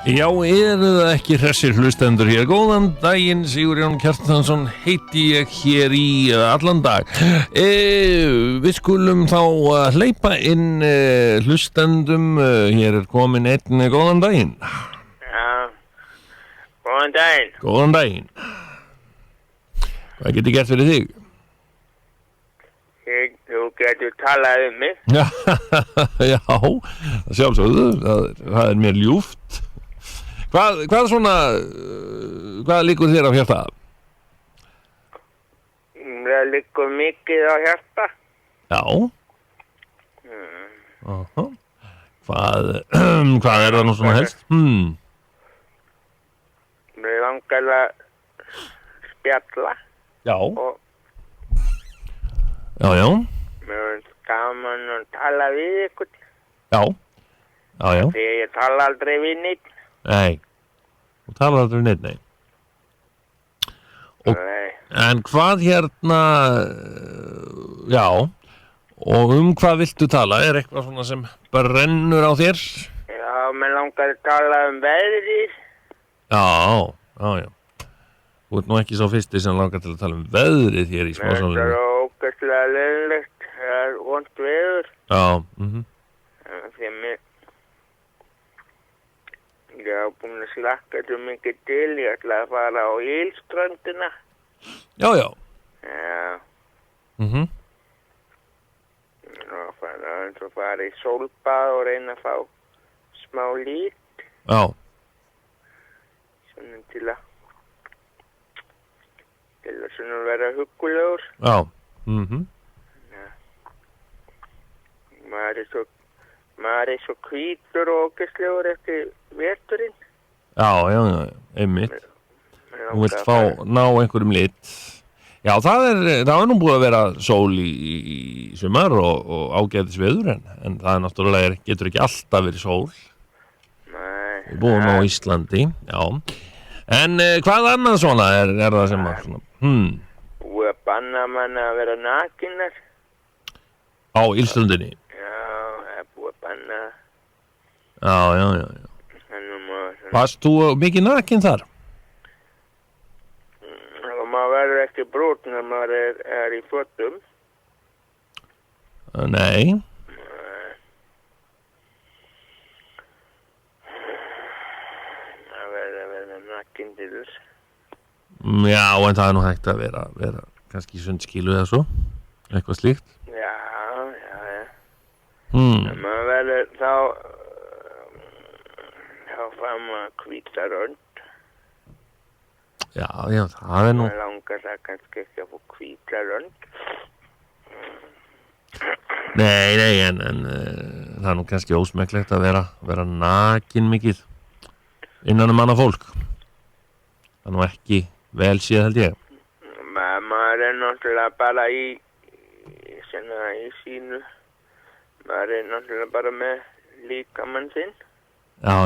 Já, eru það ekki hressir hlustendur hér? Góðan daginn, Sigurjón Kjartansson heiti ég hér í allan dag. Við skulum þá hleypa inn hlustendum. Hér komin einn, góðan daginn. Já, góðan daginn. Góðan daginn. Hvað get ég gert fyrir þig? Þú getur talað mig. Já, sjálfsögðu, það mér ljúft. Hvað svona, hvað liggur þér á hjarta? Það liggur mikið á hjarta. Já. Hvað það nú svona helst? Mér langar að spjalla. Já. Og já. mér finnst gaman að tala við ykkur. Já. Því ég tala aldrei við neitt. Nei, þú talar aldrei neitt, nei. En hvað hérna, já, og hvað viltu tala? Er eitthvað svona sem brennur á þér? Já, mér langar að tala veðrið. Já. Þú ert nú ekki svo fyrsti sem langar til að tala veðrið hér í smásálinu. Það ógeðslega leiðinlegt, það vont veður. Já, Því mér ég hef búin að slakka svo mikið til, ég ætla að fara á Ylströndina. Já. Já. Og fara í sólbað og reyna að fá smá lít. Já. Svona til að svona vera huggulegur. Já. Maður svo hvítur og ógeðslegur eftir veturinn. Já, einmitt. Þú vilt ná einhverjum lit. Já, það er nú búið að vera sól í sumar og ágætis veður en það náttúrulega getur ekki alltaf verið sól. Nei. Við búum á Íslandi, já. En hvað annað svona er það sem að svona, Búið að banna mann að vera nakinnar. Á Ylströndinni? Já. Varst þú mikið nakin þar? Og maður verður ekki brúnn þegar maður er í fötum. Nei. Það verður að vera nakin til þess. Já, en það er nú hægt að vera kannski sundskílu eða svo. Eitthvað slíkt. Já. Maður verður þá fær maður hvíta rönd. Já, það er nú. Maður langar það kannski ekki að fá hvíta rönd. Nei, en það er nú kannski ósmekklegt að vera nakin mikið innan manna fólk. Það er nú ekki vel séð held ég. Maður er náttúrulega bara í sínu. Maður er náttúrulega bara með líkamann sinn. Já.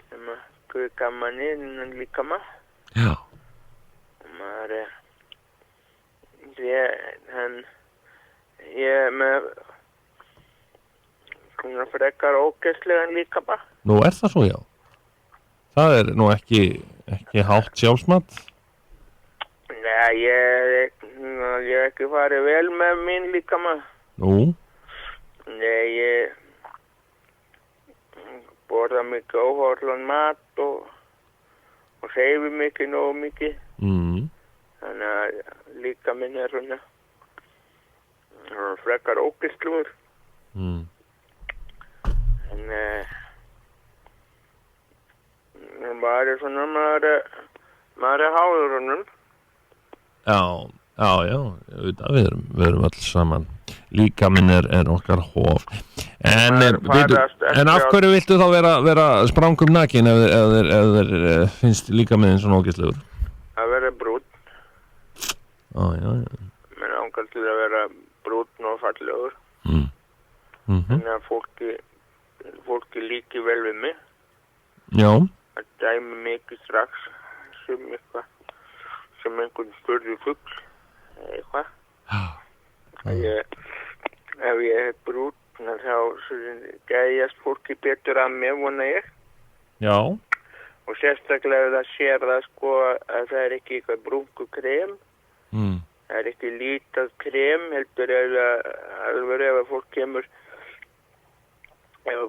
Sem að guða mann innan líkamann. Já. Og maður ég er með svona frekar ógeðslegan líkamann. Nú er það svo, já. Það er nú ekki hátt sjálfsmat. Nei, ég hef ekki farið vel með mín líkamann. Nú? Nei, ég borða mikið óhollan mat og hreyfi mikið nógu mikið. Þannig að líka minn er svona frekar ógeðslegur. En maður er svona maður er háður honum. Já, við erum öll saman. Líka minn er okkar hof. En af hverju viltu þá vera sprangum nakin ef finnst líka minn svona ógeðslegur? Að vera brúnn. Já. Mér langar til að vera brúnn og fallegur. Þannig að fólki líki vel við mig. Já. Það dæmi mikið strax sem einhvern spurði fugl eða eitthvað. Ef ég er brúnn þá gæjast fólki betur að mér, vona ég. Já. Og sérstaklega það sér það sko að það ekki eitthvað brúnku krem. Það ekki lítið krem, heldur alveg ef að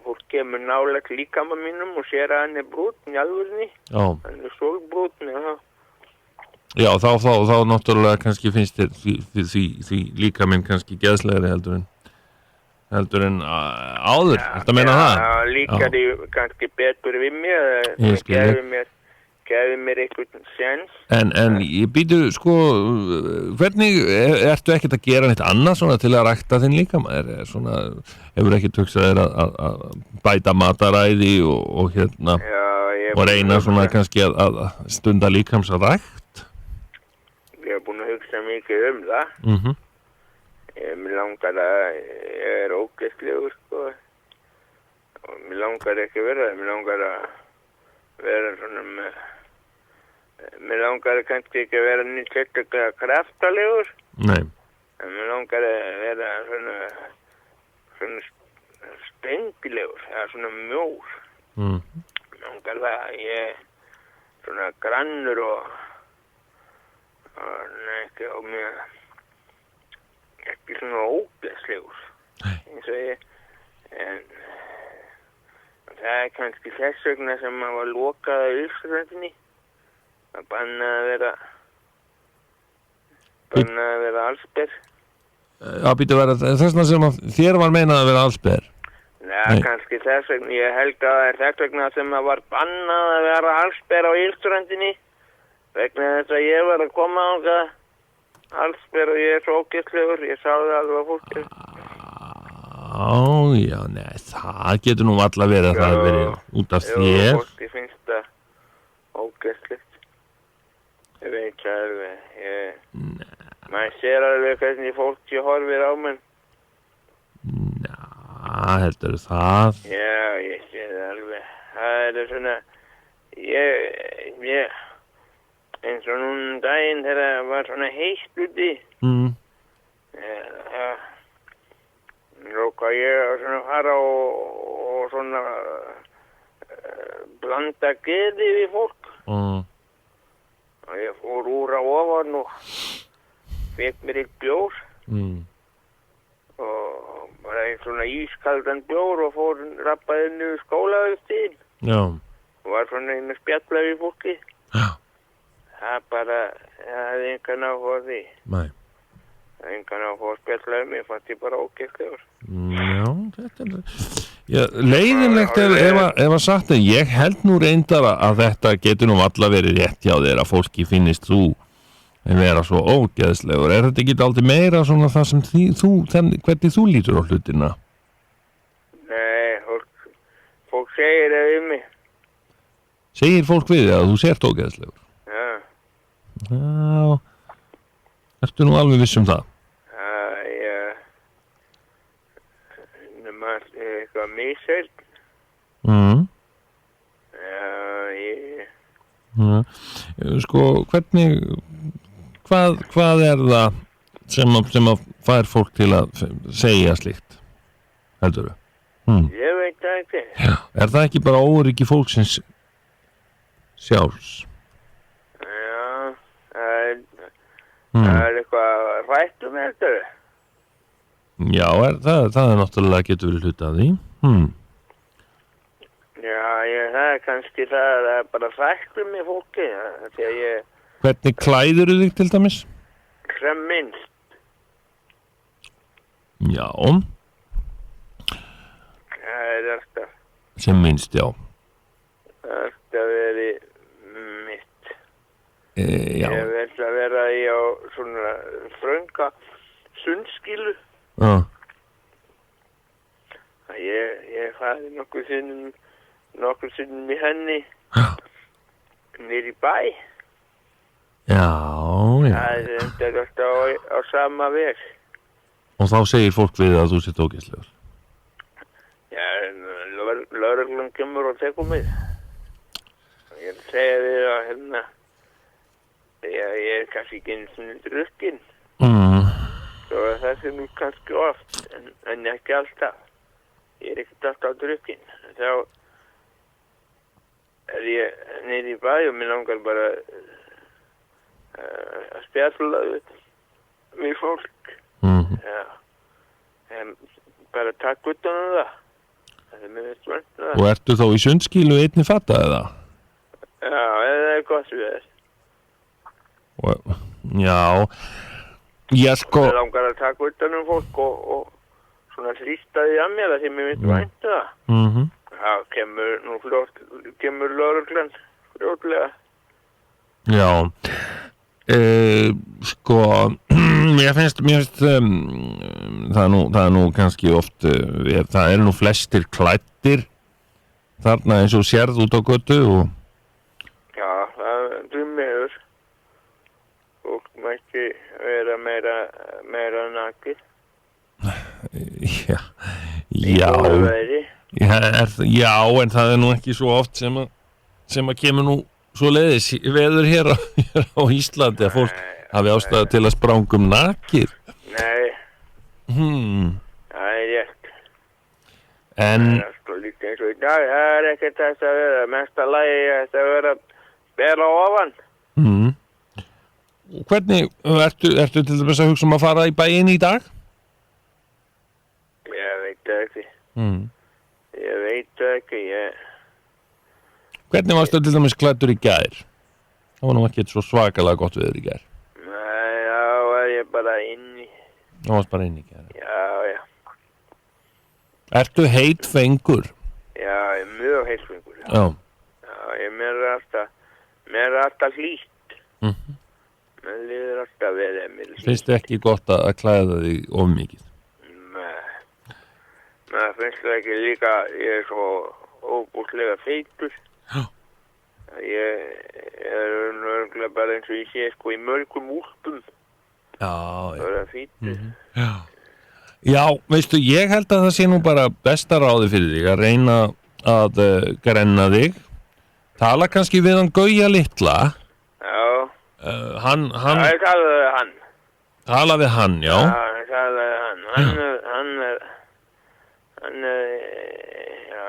fólk kemur nálægt líkama mínum og sér að hann brúnn í alvörni. Já. Hann sólbrúnn, já. Já, þá náttúrulega kannski finnst þér því líkaminn kannski geðslegri heldur en áður, þetta meina það? Já, líkar því kannski betur við mér, gefur mér einhvern sens. En ég býtu, sko, hvernig, ertu ekkert að gera neitt annað svona til að rækta þinn líkama? Hefur ekkert hugsað þér að bæta mataræði og hérna, og reyna svona kannski að stunda líkamsrækt? Ég hef búin að hugsa mikið það. Mér langar að ég ógeðslegur, sko. Og mér langar ekki að vera það. Mér langar að vera svona með... Mér langar kannski ekki að vera nýtt sérstaklega kraftalegur. Nei. En mér langar að vera svona stengilegur, eða svona mjór. Mér langar það að ég svona grannur og mér ekki svona ógeðslegur. Eins og en það kannski þess vegna sem maður var lokað á Íslandinni. Það bannaði að vera allsber. Já, býtu að vera þess vegna sem þér var meinað að vera allsber. Já, kannski þess vegna. Ég held að það þess vegna sem maður var bannað að vera allsber á Íslandinni. Vegna þess að ég var að koma á það allsber og ég svo ógeðslegur. Ég sá það alveg á fólki. Já, nei, það getur nú alla verið að það hefur verið út af þér. Já, fólki finnst það ógeðslegt. Ég veit það alveg. Maður sér alveg hvernig fólki horfir á mann. Já, heldur það? Já, ég sé það alveg. Það svona, ég eins og núna daginn þegar það var svona heitt úti. Róka ég að svona fara og svona blanda geði við fólk. Og ég fór úr á ofan og fekk mér eitt bjór. Og bara einn svona ískaldan bjór og fór rappaði niður skólaugustíðin. Já. Og var svona einn að spjalla við fólki. Já. Það bara, það hefði engan áhuga á því. Nei. Það hefði engan áhuga að spjalla mig, fannst ég bara ógeðslegur. Já, þetta leiðinlegt ef að sagt að ég held nú reyndar að þetta getur nú alla verið rétt hjá þér að fólki finnist þú vera svo ógeðslegur. Er þetta ekki aldrei meira svona það sem hvernig þú lítur á hlutina? Nei, fólk segir það við mig. Segir fólk við þig að þú sért ógeðslegur? Já. Já, ertu nú alveg viss um það? Eitthvað misheyrn. Sko, hvað er það sem að fær fólk til að segja slíkt, heldurðu? Ég veit það ekki. Já, er það ekki bara óryggi fólksins sjálfs? Já, það er eitthvað rættum, heldurðu? Já, það er náttúrulega getur verið hluti af því. Já, það er kannski það er bara rættum í fólki. Hvernig klæðir þig til dæmis? Sem minnst. Já. Það er alltaf. Sem minnst, já. Alltaf verið mitt. Já. Ég vil að vera í á svona frönga sundskilu. Já. Ég fæði nokkur sinnum í henni. Já. Nýr í bæ. Já. Það er alltaf á sama veg. Og þá segir fólk við að þú sért ógeðslegur. Já, lögreglan kemur og tekur mig. Ég segja við að ég er kannski ekki eins og drukkinn. Svo það sé nú kannski oft, en ekki alltaf. Ég er ekkert alltaf drukkinn. niður í bæ og mér langar bara að spjalla við fólk. Já. En bara takk utan það. Það er mér veist vant það. Og ertu þá í sundskílu einni fatta eða? Já, það er gott við þess. Já, sko... Mér langar að taka utan fólk og svona þrýsta því að mér að því mér veist vant það. Það kemur lögreglan fljótlega. Já, sko, mér finnst það er nú kannski oft, það eru nú flestir klæddir þarna eins og sérð út á götu og... Já, það er drömmiður. Fólk mætti vera meira nakið. Já. Já, en það er nú ekki svo oft sem að kemur nú svo leiðis veður hér á Íslandi að fólk hafi ástæðu til að sprangum nakið. Nei. Það er rétt. En... Það er sko líka eins og í dag, það er ekkert þess að vera, mesta lagi þess að vera bera ofan. Hvernig, ertu til dæmis að hugsa að fara í bæinn í dag? Ég veit það ekki. Ég veit það ekki, Hvernig varstu til dæmis klæddur í gær? Það var nú ekki svo svakalega gott veður í gær. Nei, já, var ég bara inni. Það varst bara inni í gær. Já. Ertu heitfengur? Já, ég er mjög heitfengur. Já. Já, mér er alltaf hlýtt. Mér líður alltaf vel ef mér hlýtt. Finnst ekki gott að klæða þig of mikið? Nei. Mér finnst það ekki líka, ég er svo óbúslega feitur. Já. Ég er örgulega bara eins og ég sé sko í mörgum úlpum. Já. Það er feitur. Já, veistu, ég held að það sé nú bara besta ráði fyrir þig að reyna að grenna þig. Tala kannski við hann Gauja litla. Já. Hann... Það talaði hann. Tala við hann, já. Já, það talaði hann.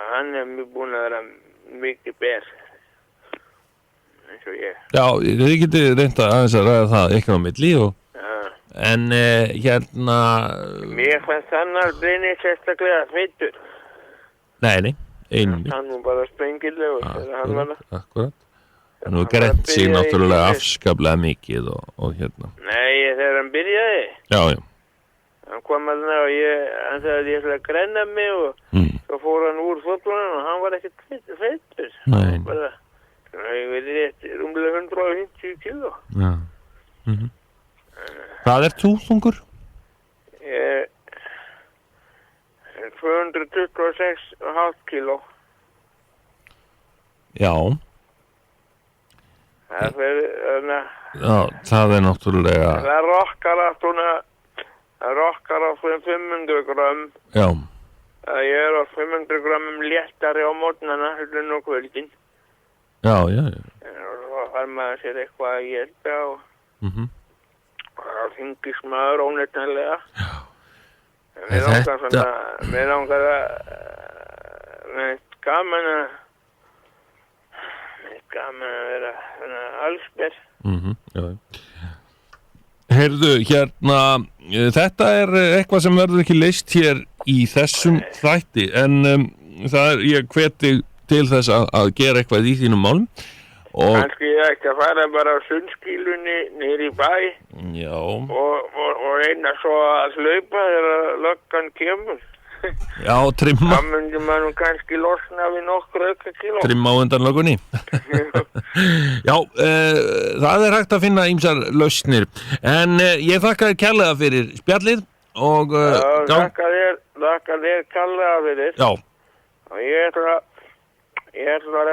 Hann er mjög búinn að vera mikið ber. Eins og ég. Já, þið getið reynda aðeins að ræða það ykkur á milli og... Já. En hérna... Mér fannst hann aldrei neitt sérstaklega feitur. Nei, einmitt. Hann var bara sprengilegur þegar hann var það. Akkurat. En nú grennt sig náttúrulega afskaplega mikið og hérna. Nei, þegar hann byrjaði. Já. Hann kom alveg og hann sagði að ég ætla að grenna mig og svo fór hann úr fótbolunum og hann var ekkert feitur. Nei. Bara, ég veit rétt, rúmlega 150 kíló. Já. Hvað er þú þungur? Ég er 226,5 kíló. Já. Það er Já, það er náttúrulega... Það rokkar á 500 grömm. Já. Ég er á 500 grömmum léttari á mótnana, hlutin og kvöldin. Já. Og svo fær maður sér eitthvað að geta og það þingist maður óneitanlega. Já. Mér langar gaman að vera svona allsber. Já. Heyrðu, hérna, þetta er eitthvað sem verður ekki leyst hér í þessum þætti, en ég hveti til þess að gera eitthvað í þínum málum. Kannski ég ætti að fara bara á sundskílunni niður í bæ. Já. Og reyna svo að hlaupa þegar löggan kemur. Já, trimma. Það myndi maður kannski losna við nokkur auka kíló. Trimma á undan löggunni. Já, það er hægt að finna ýmsar lausnir. En ég þakka þér kærlega fyrir spjallið og... þakka þér kærlega fyrir. Já. Og ég ætla að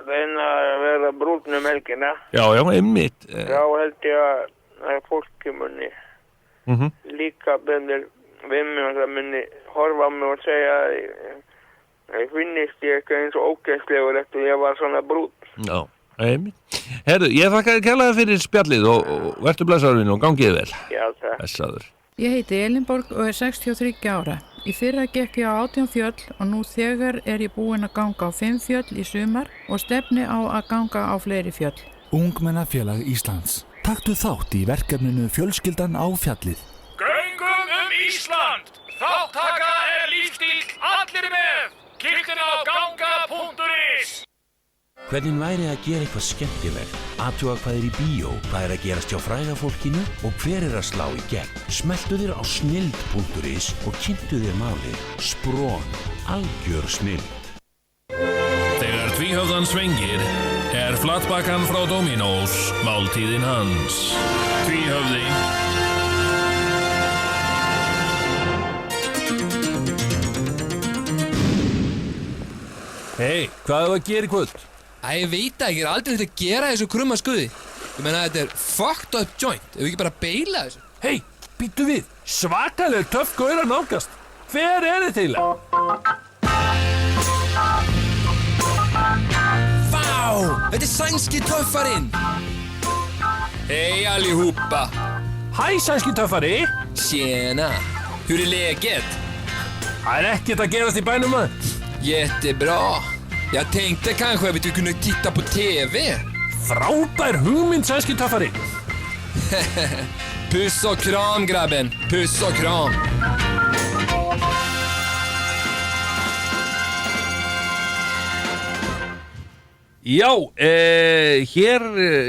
reyna að vera brúnn helgina. Já, einmitt. Já, held ég að fólki muni líka betur við mig og það muni horfa á mig og segja að ég finnist ég eitthvað eins og ógeðslegur eftir ég var svona brúnn. Já, einmitt. Herru, ég þakka þér kærlega fyrir spjallið og vertu blessaður og gangið vel. Já, takk. Blessaður. Ég heiti Elinborg og er 63 ára. Í fyrra gekk ég á 18 fjöll og nú þegar er ég búin að ganga á 5 fjöll í sumar og stefni á að ganga á fleiri fjöll. Ungmennafélag Íslands. Taktu þátt í verkefninu Fjölskyldan á fjallið. Göngum Ísland! Þáttaka lífstíll, allir með! Kíktin á ganga.is. Hvernig væri að gera eitthvað skemmtilegt? Athuga hvað í bíó, hvað að gerast hjá fræga fólkinu og hver að slá í gegn. Smelltu þér á snild.is og kynntu þér málið. Sprón, algjör snild. Þegar tvíhöfðan svengir flatbakan frá Dominos máltíðin hans. Tvíhöfði. Hei, hvað er að gera í kvöld? Ég veit ekki, ég aldrei hægt að gera þessu krumma skuði. Ég meina, þetta fucked up joint. Ef við ekki bara beila þessu. Hei, býttu við. Svakalega töff gaur að nálgast. Hver þið til? Vá, þetta sænski töffarinn. Hej allihopa. Hæ, sænski töffari. Tjena, hur är läget? Það ekkert að gerast í bænum maður. Jättebra. Jag tänkte kanske att vi kunde titta på TV. Frábær hugmynd, sænski töffari. Puss och kram, grabben. Puss och kram. Já, hér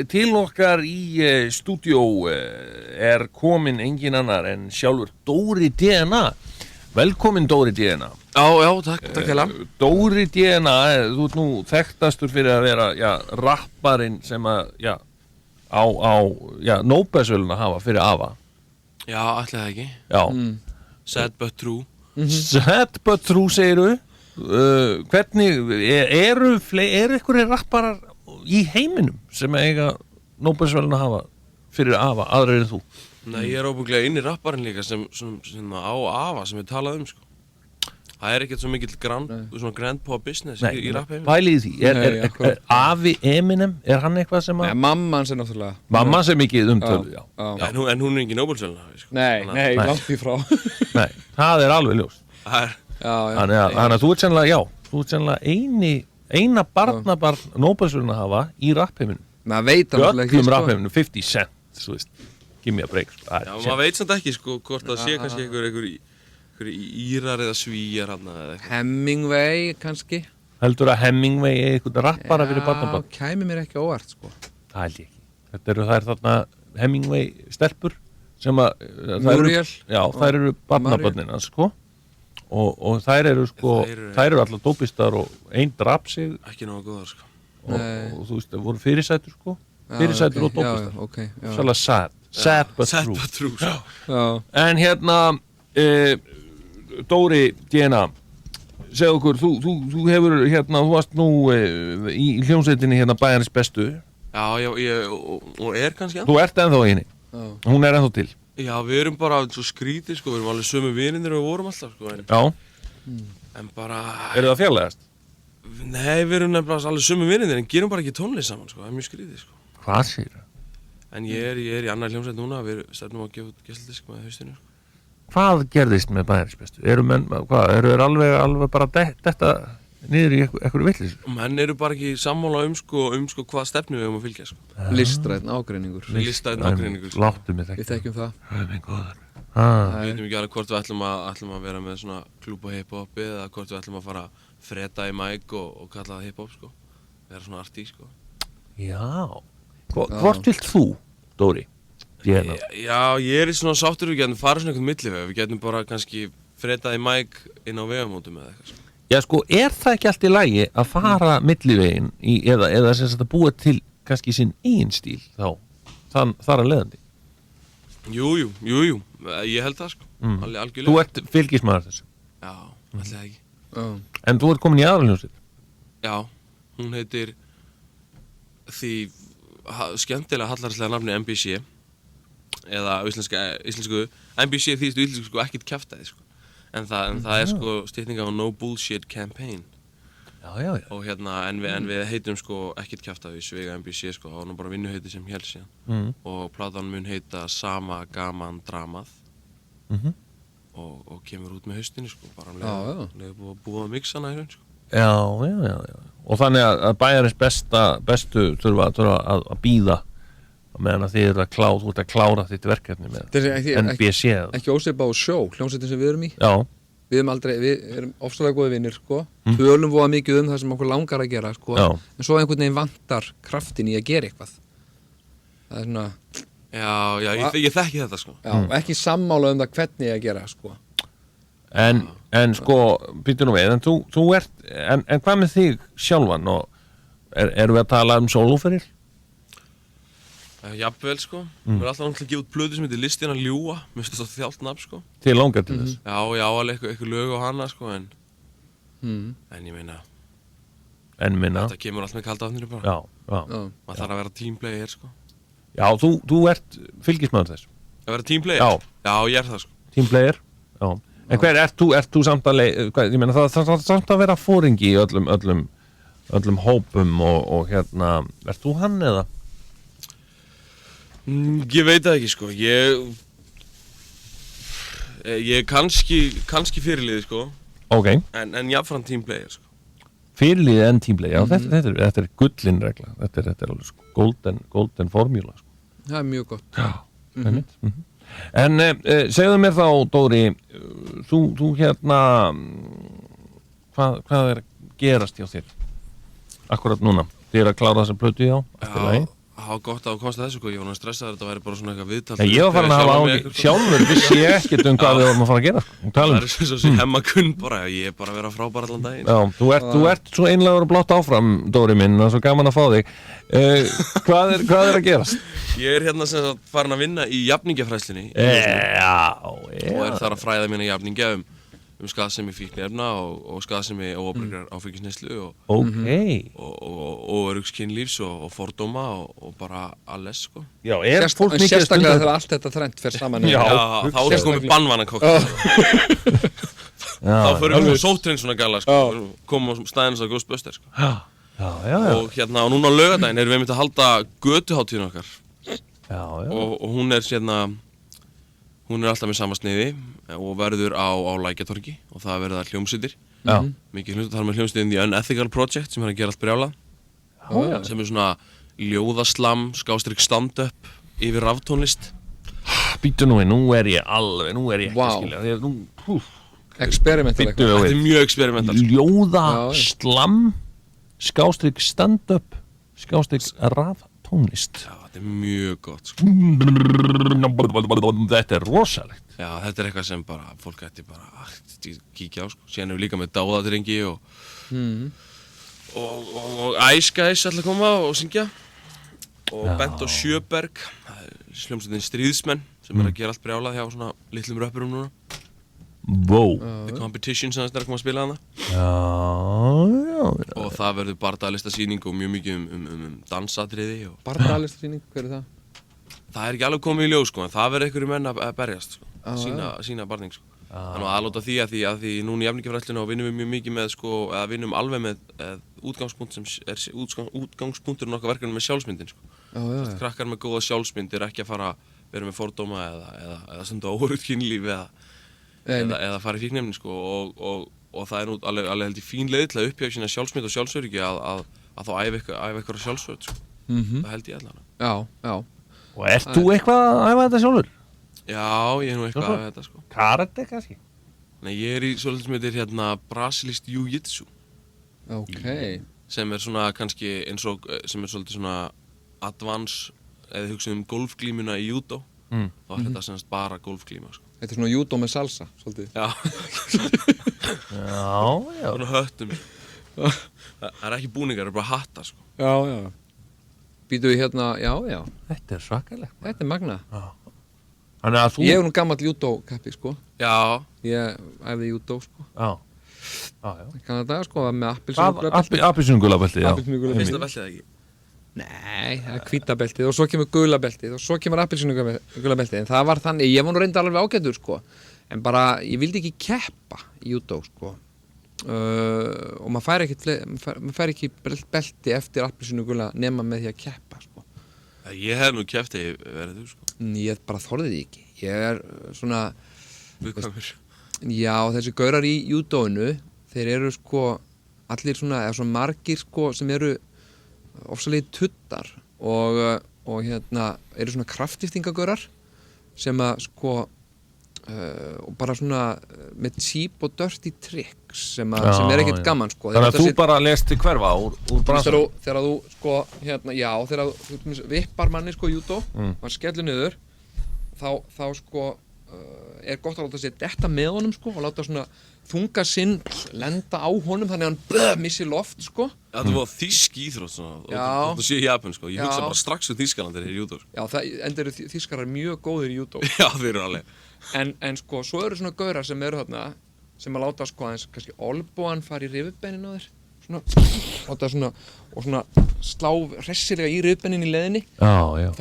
til okkar í stúdíó komin engin annar en sjálfur Dóri DNA. Velkomin Dóri DNA. Já, takk hella. Dóri DNA, þú ert nú þekktastur fyrir að vera, rapparinn sem að, á Nóbelsverðlaun að hafa fyrir AFA. Já, ætli það ekki. Já. Sad but true. Sad but true, segiru. Hvernig, eru einhverjir rapparar í heiminum sem eiga Nóbelsverðlaun að hafa fyrir AFA, aðrir en þú? Nei, ég óbúglega inn í rapparinn líka sem á AFA sem við talaðum, sko. Það ekkert svo mikill grandpa business í rappheiminum. Pælið í því, er Afi Eminem, hann eitthvað sem að... Nei, mamma hans náttúrulega. Mamma hans mikið umtölu, já. En hún ekki Nóbelsverðlaun, sko. Nei, langt í frá. Nei, það alveg ljóst. Þannig að þú ert sennilega, eina barnabarn Nóbelsverðlaun að hafa í rappheiminum. Maður veit náttúrulega ekki, öllum rappheiminum, 50 Cent, þú veist, give me a break. Já, maður veit samt ekki, sko, hvort það sé kannski einhver Írar eða Svíjar hann eða eitthvað. Hemingway kannski. Heldur að Hemingway er eitthvað rappara fyrir barnabarn? Já, kæmi mér ekki óvart, sko. Það held ég ekki. Það er þarna Hemingway stelpur sem að... Muriel. Já, þær eru barnabarnina, sko. Og þær eru, sko, þær eru alltaf dópistar og einn drap sig. Ekki nógu góðar, sko. Og þú veist, það voru fyrirsætur, sko. Fyrirsætur og dópistar. Já, ok. Svolítið sad but true. Já. En hérna... Dóri DNA, segð okkur, þú hefur hérna, þú varst nú í hljómsveitinni hérna Bæjarins bestu. Já, og kannski Þú ert ennþá í henni, hún ennþá til. Já, við erum bara svo skrítið, sko, við erum alveg sömu vinir og við vorum alltaf, sko. Já. En bara... Eru það fjarlægast? Nei, við erum nefnilega alveg sömu vinir en gerum bara ekki tónlist saman, sko, það er mjög skrítið, sko. Hvað segir það? En ég er í annar hljómsveit núna, við stefnum að gefa út geisladisk með haustinu, sko. Hvað gerðist með Bæjarins bestu? Eru þeir alveg bara detta niður í einhverju vitleysu? Menn eru bara ekki sammála sko hvað stefnu við höfum að fylgja, sko. Listræn ágreiningur. Listræn ágreiningur, sko. Láttu mig Við þekkjum það. Það er minn góður. Við veitum ekki alveg hvort við ætlum að vera með svona klúpa hip-hopi eða hvort við ætlum að fara að freda í mic og kalla það hip-hop, sko. Vera svona artí, sko. Já. Hvort vilt þú, Dóri? Já, ég er í svona sáttur við getum farið svona eitthvað milliveg. Við getum bara kannski fredað í mic inn á vegamótum eða eitthvað, sko. Já, sko, er það ekki allt í lagi að fara millivegin eða sem sagt að búa til kannski sinn eigin stíl þá, þar að leiðandi? Jú, ég held það, sko. Algjörlega. Þú ert fylgismaður þessu? Já, ætli ekki. En þú ert komin í aðalhljómsveit? Já, hún heitir því skemmtilega hallærislega nafni MBC eða íslensku MBC þýðist íslensku, sko, ekkert kjaftaði, sko. En það er, sko, stytting af No Bullshit Campaign. Já. Og hérna, en við heitum, sko, ekkert kjaftaði í svega MBC, sko. Það var nú bara vinnuheiti sem hélt síðan. Og platan mun heita Sama Gaman Dramað. og kemur út með haustinu sko, bara Já. búið að mixa hana í raun sko. Já. Og þannig að bæjarins bestu þurfa að bíða meðan að þið eru að klára þitt verkefni með NBC Ekki ósvipað á sjó, hljómsveitin sem við erum í. Já. Við erum ofsalega góði vinnir, sko. Tölum voða mikið það sem okkur langar að gera, sko. Já. En svo einhvern veginn vantar kraftin í að gera eitthvað. Það svona... Já, ég þekki þetta, sko. Já, ekki sammála það hvernig að gera, sko. En sko, býttu nú við, en þú ert, en hvað með þig sjálfan og erum við að tala sólóferil? Jafnvel, sko. Mér alltaf náttúrulega að gefa út plötu sem heitir Listin að ljúga, mér finnst það þjált nafn, sko. Þið langar til þess? Já, alveg eitthvað lög á hana, sko, en ég meina, þetta kemur allt með kaldaafninu bara. Já. Maður þarf að vera teamplayer, sko. Já, þú ert fylgismæður þess. Að vera teamplayer? Já, ég það, sko. Teamplayer, já. En ert þú samt að ég meina það samt að vera fóringi í öllum hópum og hérna, ert þú hann eða? Ég veit það ekki, sko. Ég kannski fyrirliði, sko. Ok. En jafnframt teamplayer, sko. Fyrirliði en teamplayer, já, þetta er gullin regla. Þetta er alveg golden formula, sko. Það er mjög gott. Já, En segðu mér þá, Dóri, þú hérna, hvað er að gerast hjá þér? Akkurat núna, þið er að klára þessa plötu, já, eftir lagi. Það var gott að þú komst að þessu, ég var náttúrulega stressaður að þetta væri bara svona eitthvað viðtal. Ég var farin að hafa áhyggjur sjálfur, vissi ég ekkert hvað við vorum að fara að gera. Það er svo sem hemmakunn bara, ég er bara að vera frábær allan daginn. Já, þú ert svo einlegur og blátt áfram, Dóri minn, það er svo gaman að fá þig. Hvað er að gerast? Ég er hérna sem sagt farin að vinna í jafningjafræðslunni. Og er þar að fræða mína jafningja skaðsemi fíkniefna og skaðsemi óábyrgrar áfengisneyslu og örugskynlífs og fordóma og bara alles, sko. Já, fólk mikið sérstaklega þegar allt þetta þrennt fer saman. Já, þá er komið bannvannakokk. Þá förum við sótrein svona gala, sko. Komum á staðins að Ghostbusters, sko. Já. Og hérna, og núna á laugardaginn erum við einmitt að halda götuhátíðin okkar. Já. Og hún er hérna, hún er alltaf með sama sniði og verður á Lækjatorgi og það verða hljómsveitir. Mikið hljómsveitir, það er með hljómsveitin The Unethical Project sem er að gera allt brjálað. Sem er svona ljóðaslam, stand-up yfir raftónlist. Býtu nú er ég ekki að skilja. Experimental eitthvað. Þetta er mjög experimental. Ljóðaslam, stand-up, raftónlist. Já, þetta er mjög gott, sko. Þetta er rosalegt. Já, þetta er eitthvað sem bara fólk ætti bara að kíkja á, sko. Síðan við líka með Dáðadrengi og Ice Guys ætla að koma og syngja og Bent og Sjöberg, hljómsveitin Stríðsmenn sem er að gera allt brjálað hjá svona litlum röppurum núna. The Competition sem það er að koma að spila hana. Já. Og það verður bardagalistasýning og mjög mikið dansatriði. Bardagalistasýning, hver er það? Það er ekki alveg komið í ljós, sko, en það verður einhverju menn að berjast, sko. Sína barning, sko. Þannig að aðlóta því að því núna í jafningjafræðslunni og vinnum við mjög mikið með, sko, eða vinnum alveg með útgangspunkt sem er útgangspunkturinn okkar verkefni með sjálfsmyndin, sko. Krakkar með góða sjálfsmynd er ekki að fara að vera með fordóma eða stunda óöruggt kynlíf eða fara í fíkniefni, sko, og það er nú alveg held í fín leið til að uppjöfa sína sjálfsmynd og sjálfsöryggi að þá æfa eitthvað sjálfsvörð, sko. Það held ég allan. Já. Og ert þú eitthvað að æfa þetta sjálfur? Já, ég er nú eitthvað að æfa þetta, sko. Karate, kannski? Nei, ég er í svolítið sem heitir hérna brasilískt jiu-jitsu. Ok. Sem er svona kannski eins og, sem er svolítið svona advance, eða hugsaðum golfglímuna í judo, þá er þetta semst bara golfglíma, sko. Þetta er svona judo með salsa, svolítið. Já. Já. Svona höttum. Það er ekki búningar, það er bara hattar, sko. Já. Býtu við hérna, já. Þetta er svakalegt. Þetta er magnað. Já. Þannig að þú... Ég er nú gamall judo-kappi, sko. Já. Ég æfði judo, sko. Já. Kanada, sko, með appelsínugulabeltið. Appelsínugulabeltið, já. Fyrsta beltið ekki? Nei, það er hvítabeltið og svo kemur gulabeltið og svo kemur appelsínugulabeltið. En það var þannig, ég var nú reyndar alveg ágætur, sko. En bara, ég vildi ekki keppa í judo, sko. Og maður fær ekki belti eftir appelsínugula nema með því að keppa, sko. Ég hef nú keppt þegar verið þú, sko. Ég bara þorði því ekki. Ég er svona... Viðkvæmur. Já, þessi gaurar í júdóinu, þeir eru sko allir svona, eða svona margir sko sem eru ofsalegi tuttar og hérna eru svona kraftliftingagaurar sem að sko og bara svona með cheap og dirty tricks sem er ekkert gaman sko. Þannig að þú bara lesti hverfa úr bransanum. Þegar þú sko hérna, já, þegar þú vippar manni sko júdó, maður skellir niður þá sko er gott að láta sér detta með honum sko og láta svona þunga sinn lenda á honum þannig að hann missi loft sko. Já, það var þýsk íþrótt svona og þú sé í Japan sko, ég hugsa bara strax Þýskaland þegar ég er í júdó sko. Já, enda eru Þýskarar mjög góðir í júdó. Já, þeir eru alveg. En sko, svo eru svona gaurar sem eru þarna sem að láta sko aðeins kannski olbúan fara í rifbeinin á þér svona, láta svona og svona slá hressilega í rifbeinin í leiðinni. Já.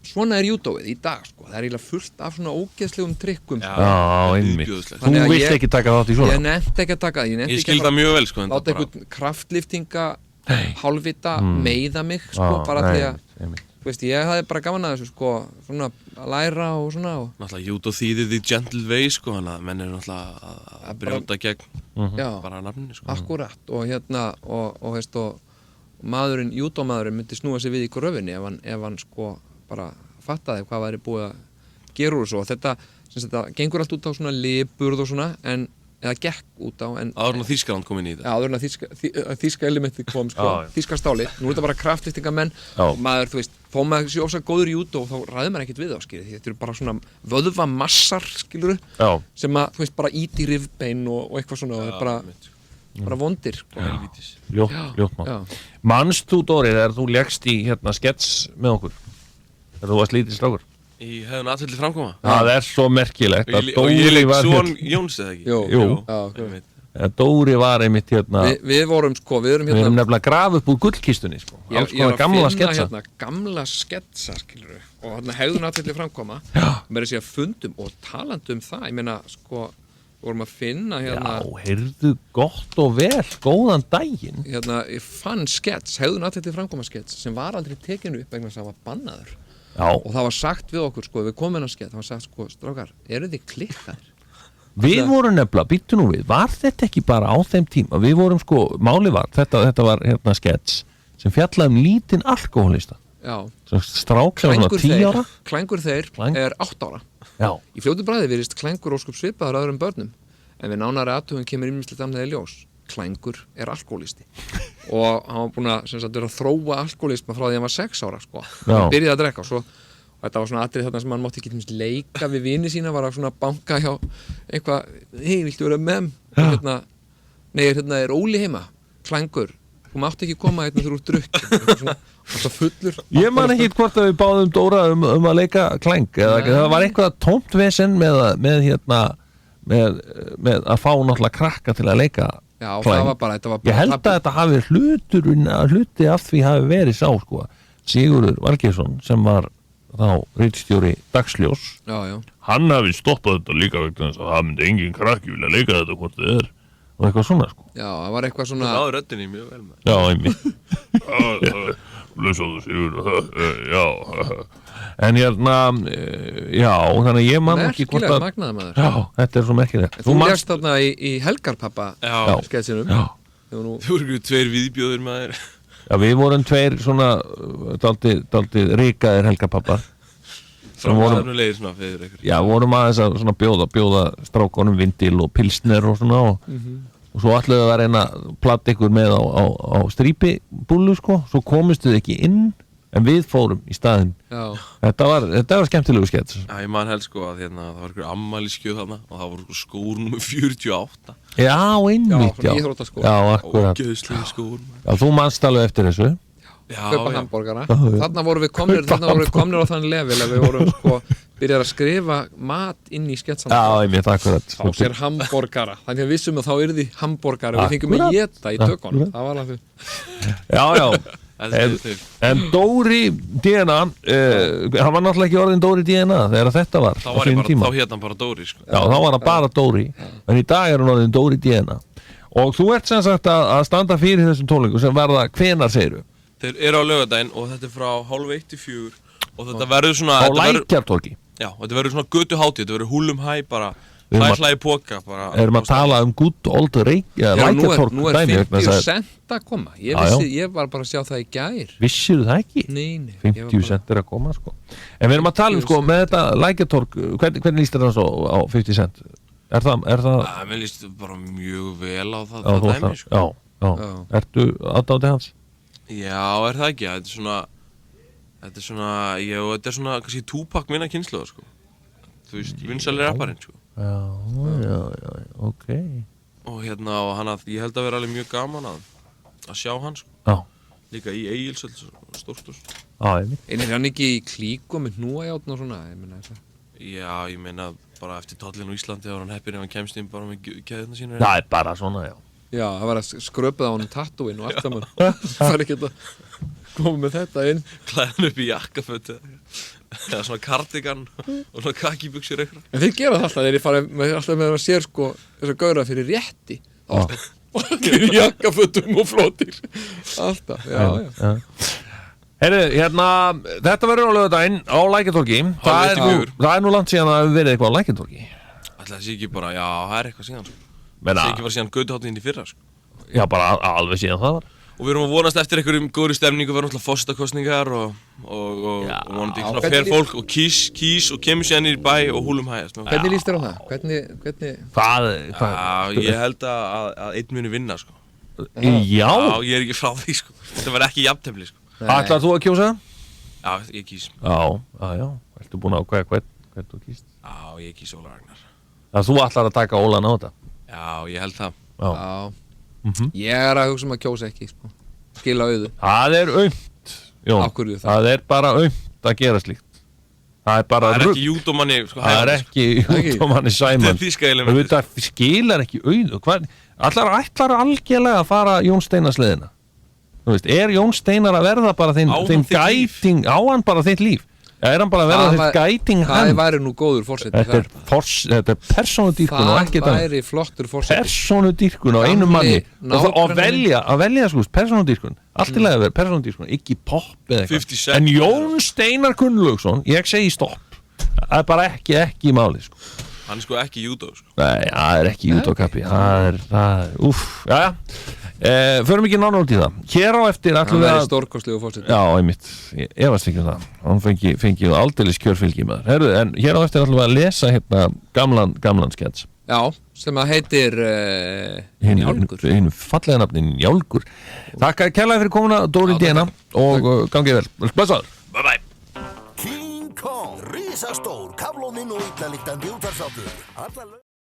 Svona er júdóið í dag sko, það er eiginlega fullt af svona ógeðslegum trikkum sko. Já, einmitt. Þú vilt ekki taka þátt í svona? Ég nefndi ekki að taka það, ég skil það mjög vel sko. Láta einhvern kraftliftinga hálfvita meiða mig sko, bara því að þú veist, ég hafði bara gaman að þessu sko, svona að læra og svona Náttúrulega júdó þýðir the gentle way sko, þannig að menn eru náttúrulega að brjóta gegn bara nafninu sko. Akkurat, og hérna og veist, og maðurinn, júdómaðurinn myndi snúa sig við í gröfinni ef hann sko bara fattaði hvað væri búið að gera úr þessu og þetta gengur allt út á svona liburð og svona eða gekk út á áður en að Þýskaland kom inn í þetta. Já, áður en að þýska elementið kom sko, þýska stáli. Nú er þetta bara kraftliftingamenn og maður, þú veist, þó maður sé ofsa góður í júdó og þá ræður maður ekkert við þá, skilur. Þetta eru bara svona vöðvamassar, skilur, sem að, þú veist, bara íti rifbein og eitthvað svona og það er bara vondir. Ljótt mál. Manst þú, Dóri, þegar þú lékst í hérna skets með okkur? Þegar þú varst lítið strákur? Í hefðun aðtöldi framkoma? Það er svo merkilegt að og ég leik Svon Jóns eða ekki? Jú. Dóri var einmitt hérna Við vorum sko, við erum nefnilega að grafa upp úr gullkistunni sko. Alls konar gamla sketsa. Hérna, gamla sketsa, skilur við. Og hérna hefðun aðtöldi framkoma. Mér sé að fundum og talandi það. Ég meina, sko, vorum að finna hérna. Já, heyrðu gott og vel, góðan daginn. Hérna, ég fann skets, hefðun aðtöldi framkoma skets sem var aldrei tekinu upp vegna þess að það var bannaður. Já. Og það var sagt við okkur sko, við komum inn á skett, það var sagt sko, strákar, eru þið klikkaðir? Við vorum nefnilega, býttu nú við, var þetta ekki bara á þeim tíma? Við vorum sko, máli var, þetta var hérna skets sem fjallaði lítinn alkohólista. Já. Strák sem var 10 ára. Klængur þeir er 8 ára. Já. Í fljótu bragði virðist klængur óskup svipaður öðrum börnum, en við nánari athugun kemur ýmislegt annað í ljós. Klængur er alkohólisti og hann var búinn að vera að þróa alkohólisma frá því hann var 6 ára sko. Hann byrjaði að drekka og þetta var svona atrið þarna sem hann mátti ekki leika við vini sína, var að svona banka hjá eitthvað, hei, viltu vera með hérna, nei, hérna er Óli heima, Klængur, þú mátti ekki koma hérna þegar þú drukkin svona fullur. Ég man ekki hvort að við báðum Dóra um að leika Klæng eða það var eitthvað tómt vesen með hérna með að fá náttúrulega krakka til að leika. Já, það var bara, þetta var bara. Ég held að þetta hafi hluti af því hafi verið sá sko. Sigurður Valgeirsson sem var þá ritstjóri Dagsljós. Já. Hann hafi stoppað þetta líka vegna þess að það myndi engin krakki vilja leika þetta hvort þið er og eitthvað svona sko. Já, það var eitthvað svona. Það var röddinni mjög vel með. Já, einmitt. Blessaðu Sigurður, já. En hérna, já, þannig að ég man ekki hvort að magnaði maður. Já, þetta er svo merkilegt. Þú lést þarna í Helgarpappa sketsinum. Já. Þú voru tveir viðbjóðir maður. Já, við vorum tveir svona dálítið ríkaðir Helgarpappar. Framhæfnulegir svona fyrir ykkur. Já, vorum aðeins að svona bjóða strákonum vindil og pilsner og svona og svo ætluðu að reyna að platta ykkur með á strípibúlu sko, svo komist þið ekki inn en við fórum í staðinn. Þetta var skemmtilegu skets. Já, ég man helst sko að hérna, það var ykkur ammælisgjöf þarna og það voru skór nummer 48. Já, einmitt, já. Já, akkurat. Ógeðslega skór. Já, þú manst alveg eftir þessu. Kaupa hamborgara. Þarna vorum við komnir á þann level að við vorum sko byrjar að skrifa mat inn í sketsan. Já, einmitt, akkurat. Þá sér hamborgara. Þannig að við vissum að þá yrði hamborgara og við fengum að éta í tökunum. Það var alveg. Já. En Dóri DNA, hann var náttúrulega ekki orðin Dóri DNA þegar þetta var. Þá hérna hann bara Dóri sko. Já, þá var hann bara Dóri. En í dag er hann orðin Dóri DNA. Og þú ert sem sagt að standa fyrir þessum tónleikum sem verða, hvenær segirðu? Þeir eru á laugardaginn og þetta er frá 3:30 til 4 og þetta verður svona á Lækjartorgi. Já, þetta verður svona götuhátíð, þetta verður húlum hæ bara Hlæ í póka bara. Erum að tala good old Lækjartorg Nú er 50 cent að koma. Ég var bara að sjá það í gær. Vissirðu það ekki? Nei. 50 cent að koma, sko. En við erum að tala sko, með þetta Lækjartorg, hvernig líst þér það svo á 50 cent? Er það? Mér líst bara mjög vel á það dæmi, sko. Já. Ertu aðdáti hans? Já, það ekki? Þetta er svona kannski Tupac minna kynslóðar, sko. Þú veist, vinsælir rapparinn, sko. Já, ok. Og ég held að vera alveg mjög gaman að sjá hann, sko. Já. Líka í Egilsöld, stórstús. En hann ekki í klíku með hnúajárn og svona? Já, ég meina bara eftir tollin á Íslandi þá var hann heppinn ef hann kemst inn bara með keðurnar sínar. Það er bara svona, já. Já, það var að skröpa það á hann tattúin og allt saman. Það var ekki að koma með þetta inn. Klæðan upp í jakkafötu eða svona cardigan og svona kakibuxur eitthvað. En þeir gera það alltaf, þeir fara alltaf með að sér sko þess að gaura fyrir rétti. Fyrir jakkafötum og flótir. Alltaf, já. Heyrðu, þetta verður á laugardaginn á Lækjartorgi. Það er nú langt síðan að við verið eitthvað á Lækjartorgi. Ætli það sé ekki bara, já, það er eitthvað síðan, sko. Það sé ekki bara síðan Götuhátíðin í fyrra, sko. Já, bara alveg síðan það var. Og við erum að vonast eftir einhverjum góðri stemningu, við erum alltaf forsetakosningar og vonandi svona fer fólk og kýs og kemur síðan í bæ og húlum hægast. Hvernig líst þér á það? Hvernig? Já, ég held að einn muni vinna, sko. Já? Já, ég er ekki frá því, sko. Það var ekki jafntefli, sko. Ætlar þú að kjósa það? Já, ég kýs. Já. Ertu búin að ákveða hvern þú kýst? Já, ég kýs Óla Ragnar. Það þú ætlar að taka Ólan á þetta? Já, ég held það. Já. Ég er að hugsa að kjósa ekki, sko. Skila auðu. Það er aumt, Jón. Ákvörðu það. Það er bara aumt að gera slíkt. Það er bara Það er ekki júdómanni, sko. Það er ekki júdómanni Sæmann. Þetta er þýska elementið. Það skilar ekki auðu. Ætlar algjörlega að fara Jón Steinar sleiðina? Þú veist, Jón Steinar að verða bara þinn gæting, á hann bara þitt líf? Er hann bara að verða þitt gæting hann? Það væri nú góður forseti. Þetta er persónudýrkun og ekkert annað. Það væri flottur forseti. Persónudýrkun á einu manni og velja persónudýrkun. Allt í lagi að vera persónudýrkun, ekki popp eða eitthvað. En Jón Steinar Gunnlaugsson, ég segi stopp. Það er bara ekki í máli, sko. Hann er sko ekki júdó, sko. Nei, það er ekki júdókappi. Jæja. Förum ekki nánar út í það. Hér á eftir hann verður stórkostlegu fórseti. Já, einmitt, ég varst ekki það. Hann fengið aldeilis kjörfylgi með þar. En hér á eftir ætlum við að lesa gamlan skets. Já, sem að heitir Njálgur. Hinu fallega nafni Njálgur. Takk kærlega fyrir komuna, Dóri Díana, og gangið vel. Blessaður. Bye. King Kong, risastór, kaflóðinn og illa líktandi útvarpsþáttur.